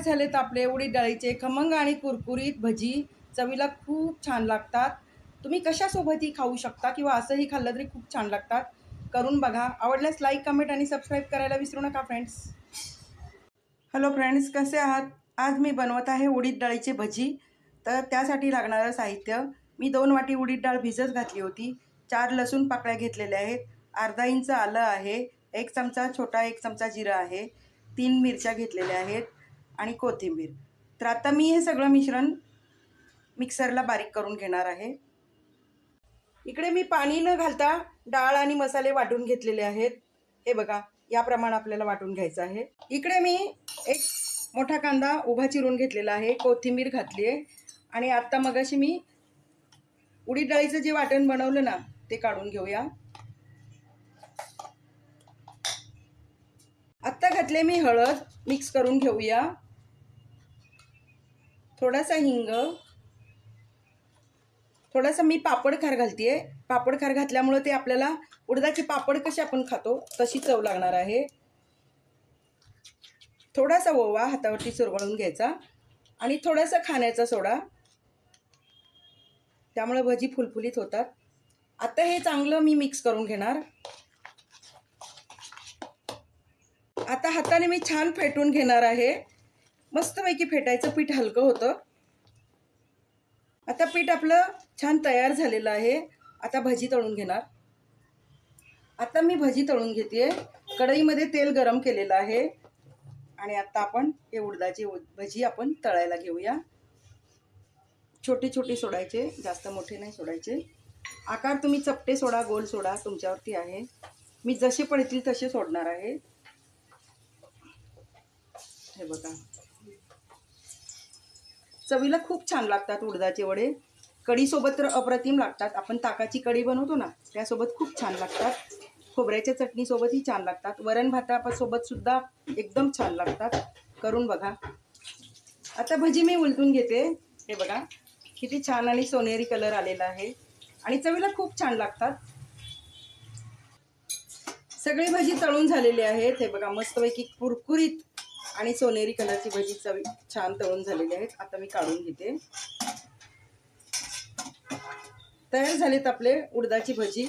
झालेत आपले उडीद डाळीचे खमंग आणि कुरकुरीत भजी. चवीला खूप छान लागतात. तुम्ही कशासोबतही खाऊ शकता किंवा असंही खाल्लं तरी खूप छान लागतात. करून बघा. आवडल्यास लाईक, कमेंट आणि सबस्क्राईब करायला विसरू नका फ्रेंड्स. हॅलो फ्रेंड्स, कसे आहात? आज मी बनवत आहे उडीद डाळीचे भजी. तर त्यासाठी लागणारं साहित्य: मी 2 वाटी उडीद डाळ भिजत घातली होती, 4 लसूण पाकळ्या घेतलेल्या आहेत, अर्धा इंच आलं आहे, 1 चमचा छोटा 1 चमचा जिरं आहे, 3 मिरच्या घेतलेल्या आहेत आणि कोथिंबीर. तर आता मी हे सगळं मिश्रण मिक्सरला बारीक करून घेणार आहे. इकडे मी पाणी न घालता डाळ आणि मसाले वाटून घेतलेले आहेत. हे बघा, याप्रमाणे आपल्याला वाटून घ्यायचं आहे. इकडे मी एक मोठा कांदा उभा चिरून घेतलेला आहे, कोथिंबीर घातली आहे आणि आत्ता मगाशी मी उडीद डाळीचं जे वाटण बनवलं ना ते काढून घेऊया. आत्ता घातले मी हळद, मिक्स करून घेऊया. थोडासा हिंग, थोडासा मी पापड खार घालते. पापड खार घातल्यामुळे ते आपल्याला उडदाचे पापड कसे आपण खातो तशी चव लागणार आहे. थोडासा ओवा हातावरती चुरगळून घ्यायचा आणि थोडासा खाण्याचा सोडा, त्यामुळे भजी फुलफुलीत होतात. आता हे चांगलं मी मिक्स करून घेणार. आता हाताने मी छान फेटून घेणार आहे. मस्तपैकी फेटायचं, पीठ हलकं होतं. आता पीठ आपलं छान तयार झालेलं आहे. आता भजी तळून घेणार. आता मी भजी तळून घेते. कढईमध्ये तेल गरम केलेलं आहे आणि आता आपण हे उडदाची भजी आपण तळायला घेऊया. छोटे छोटे सोडायचे, जास्त मोठे नाही सोडायचे. आकार तुम्ही चपटे सोडा, गोल सोडा, तुमच्यावरती आहे. मी जसे पडतील तसे सोडणार आहे. हे बघा, चवीला खूप छान लागतात उडदाचे वडे. कढीसोबत तर अप्रतिम लागतात. आपण ताकाची कढी बनवतो ना त्यासोबत खूप छान लागतात. खोबऱ्याच्या चटणीसोबतही छान लागतात. वरण भातासोबत सुद्धा एकदम छान लागतात. करून बघा. आता भजी मी उलटून घेते. हे बघा, किती छान आणि सोनेरी कलर आलेला आहे आणि चवीला खूप छान लागतात. सगळी भजी तळून झालेली आहेत. हे बघा, मस्तपैकी कुरकुरीत आणि सोनेरी कलरची भजी चवी छान तळून झालेली आहेत. आता मी काढून घेते. तयार झालेत आपले उडदाची भजी.